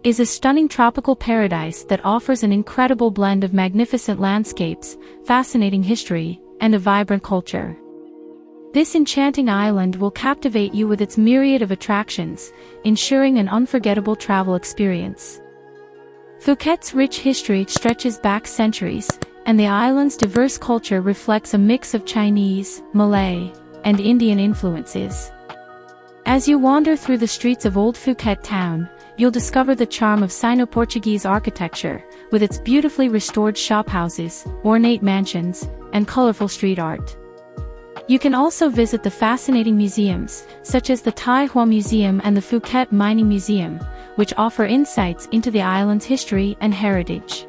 is a stunning tropical paradise that offers an incredible blend of magnificent landscapes, fascinating history, and a vibrant culture. This enchanting island will captivate you with its myriad of attractions, ensuring an unforgettable travel experience. Phuket's rich history stretches back centuries, and the island's diverse culture reflects a mix of Chinese, Malay, and Indian influences. As you wander through the streets of Old Phuket town, you'll discover the charm of Sino-Portuguese architecture, with its beautifully restored shophouses, ornate mansions, and colorful street art. You can also visit the fascinating museums, such as the Tai Hua Museum and the Phuket Mining Museum, which offer insights into the island's history and heritage.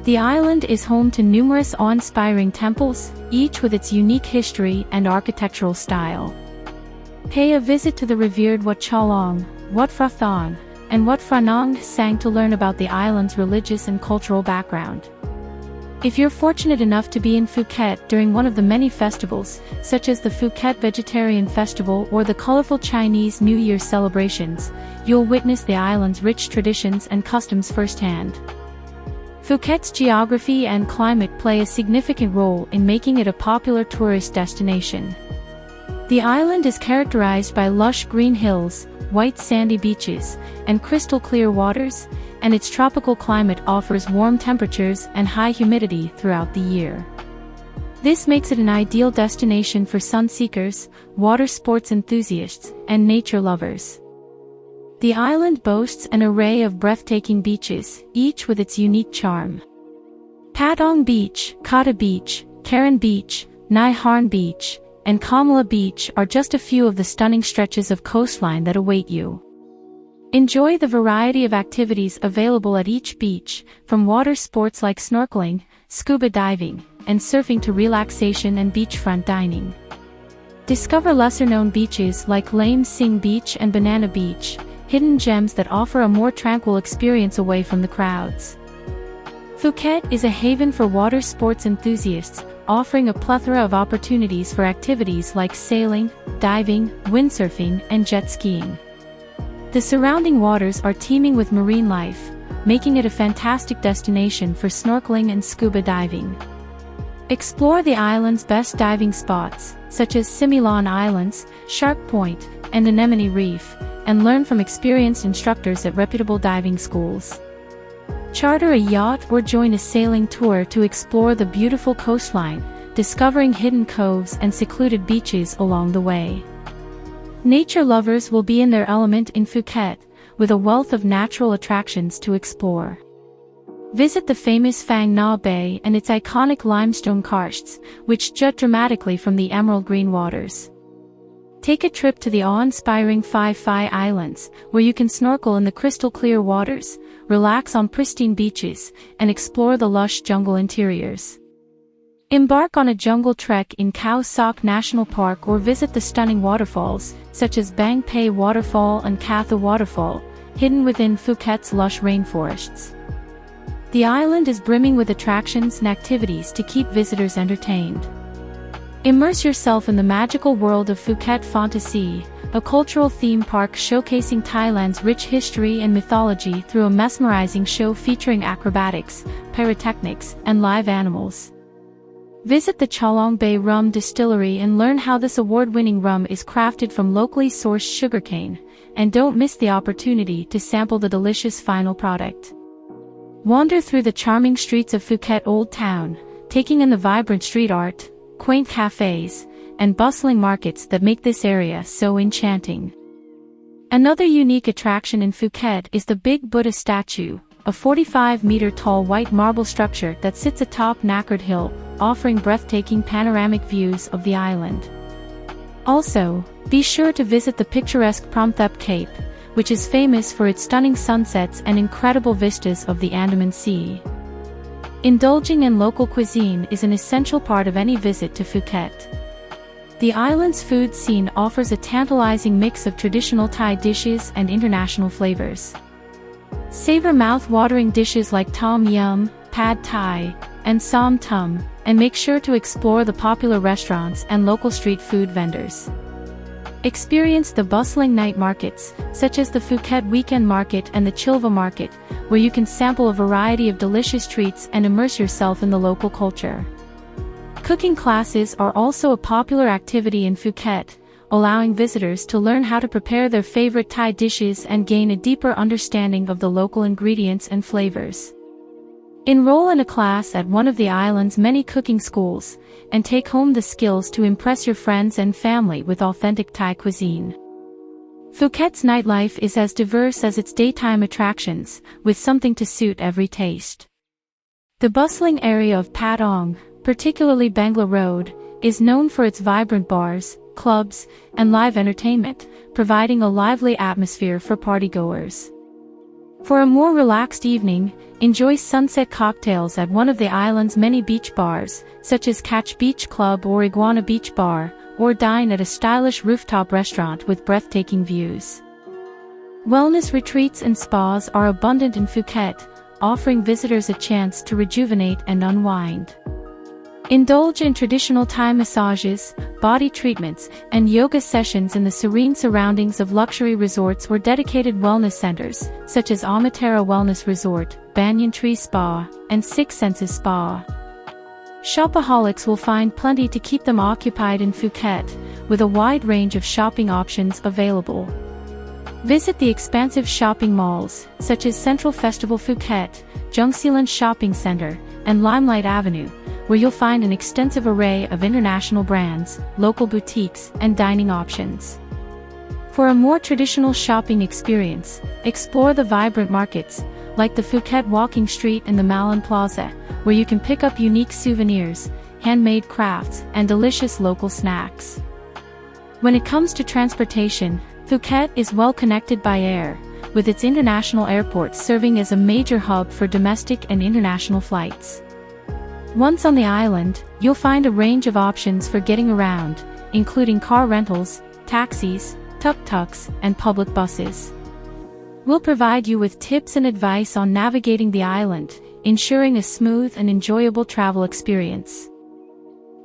The island is home to numerous awe-inspiring temples, each with its unique history and architectural style. Pay a visit to the revered Wat Chalong, Wat Phra Thong, and Wat Phra Nong Sang to learn about the island's religious and cultural background. If you're fortunate enough to be in Phuket during one of the many festivals, such as the Phuket Vegetarian Festival or the colorful Chinese New Year celebrations, you'll witness the island's rich traditions and customs firsthand. Phuket's geography and climate play a significant role in making it a popular tourist destination. The island is characterized by lush green hills, white sandy beaches, and crystal clear waters, and its tropical climate offers warm temperatures and high humidity throughout the year. This makes it an ideal destination for sun seekers, water sports enthusiasts, and nature lovers. The island boasts an array of breathtaking beaches, each with its unique charm. Patong Beach, Kata Beach, Karen Beach, Nai Harn Beach, and Kamala Beach are just a few of the stunning stretches of coastline that await you. Enjoy the variety of activities available at each beach, from water sports like snorkeling, scuba diving, and surfing to relaxation and beachfront dining. Discover lesser-known beaches like Lame Sing Beach and Banana Beach, hidden gems that offer a more tranquil experience away from the crowds. Phuket is a haven for water sports enthusiasts, offering a plethora of opportunities for activities like sailing, diving, windsurfing, and jet skiing. The surrounding waters are teeming with marine life, making it a fantastic destination for snorkeling and scuba diving. Explore the island's best diving spots, such as Similan Islands, Shark Point, and Anemone Reef, and learn from experienced instructors at reputable diving schools. Charter a yacht or join a sailing tour to explore the beautiful coastline, discovering hidden coves and secluded beaches along the way. Nature lovers will be in their element in Phuket, with a wealth of natural attractions to explore. Visit the famous Phang Nga Bay and its iconic limestone karsts, which jut dramatically from the emerald green waters. Take a trip to the awe-inspiring Phi Phi Islands, where you can snorkel in the crystal-clear waters, relax on pristine beaches, and explore the lush jungle interiors. Embark on a jungle trek in Khao Sok National Park or visit the stunning waterfalls, such as Bang Pei Waterfall and Katha Waterfall, hidden within Phuket's lush rainforests. The island is brimming with attractions and activities to keep visitors entertained. Immerse yourself in the magical world of Phuket Fantasy, a cultural theme park showcasing Thailand's rich history and mythology through a mesmerizing show featuring acrobatics, pyrotechnics, and live animals. Visit the Chalong Bay Rum Distillery and learn how this award-winning rum is crafted from locally sourced sugarcane, and don't miss the opportunity to sample the delicious final product. Wander through the charming streets of Phuket Old Town, taking in the vibrant street art, quaint cafes, and bustling markets that make this area so enchanting. Another unique attraction in Phuket is the Big Buddha statue, a 45-meter-tall white marble structure that sits atop Nakard Hill, offering breathtaking panoramic views of the island. Also, be sure to visit the picturesque Promthep Cape, which is famous for its stunning sunsets and incredible vistas of the Andaman Sea. Indulging in local cuisine is an essential part of any visit to Phuket. The island's food scene offers a tantalizing mix of traditional Thai dishes and international flavors. Savor mouth-watering dishes like Tom Yum, Pad Thai, and Som Tum, and make sure to explore the popular restaurants and local street food vendors. Experience the bustling night markets, such as the Phuket Weekend Market and the Chilva Market, where you can sample a variety of delicious treats and immerse yourself in the local culture. Cooking classes are also a popular activity in Phuket, allowing visitors to learn how to prepare their favorite Thai dishes and gain a deeper understanding of the local ingredients and flavors. Enroll in a class at one of the island's many cooking schools, and take home the skills to impress your friends and family with authentic Thai cuisine. Phuket's nightlife is as diverse as its daytime attractions, with something to suit every taste. The bustling area of Patong, particularly Bangla Road, is known for its vibrant bars, clubs, and live entertainment, providing a lively atmosphere for partygoers. For a more relaxed evening, enjoy sunset cocktails at one of the island's many beach bars, such as Catch Beach Club or Iguana Beach Bar, or dine at a stylish rooftop restaurant with breathtaking views. Wellness retreats and spas are abundant in Phuket, offering visitors a chance to rejuvenate and unwind. Indulge in traditional Thai massages, body treatments, and yoga sessions in the serene surroundings of luxury resorts or dedicated wellness centers, such as Amatera Wellness Resort, Banyan Tree Spa, and Six Senses Spa. Shopaholics will find plenty to keep them occupied in Phuket, with a wide range of shopping options available. Visit the expansive shopping malls, such as Central Festival Phuket, Jungseeland Shopping Center, and Limelight Avenue, where you'll find an extensive array of international brands, local boutiques, and dining options. For a more traditional shopping experience, explore the vibrant markets, like the Phuket Walking Street and the Malan Plaza, where you can pick up unique souvenirs, handmade crafts, and delicious local snacks. When it comes to transportation, Phuket is well connected by air, with its international airport serving as a major hub for domestic and international flights. Once on the island, you'll find a range of options for getting around, including car rentals, taxis, tuk-tuks, and public buses. We'll provide you with tips and advice on navigating the island, ensuring a smooth and enjoyable travel experience.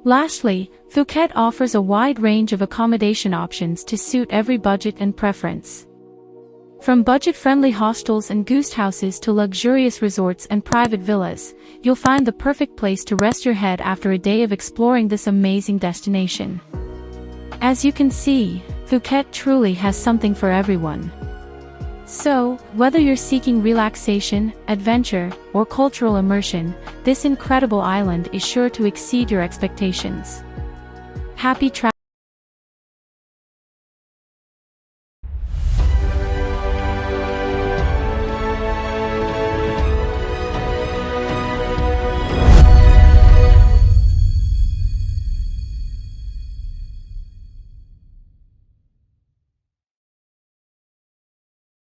Lastly, Phuket offers a wide range of accommodation options to suit every budget and preference. From budget-friendly hostels and guest houses to luxurious resorts and private villas, you'll find the perfect place to rest your head after a day of exploring this amazing destination. As you can see, Phuket truly has something for everyone. So, whether you're seeking relaxation, adventure, or cultural immersion, this incredible island is sure to exceed your expectations. Happy travel!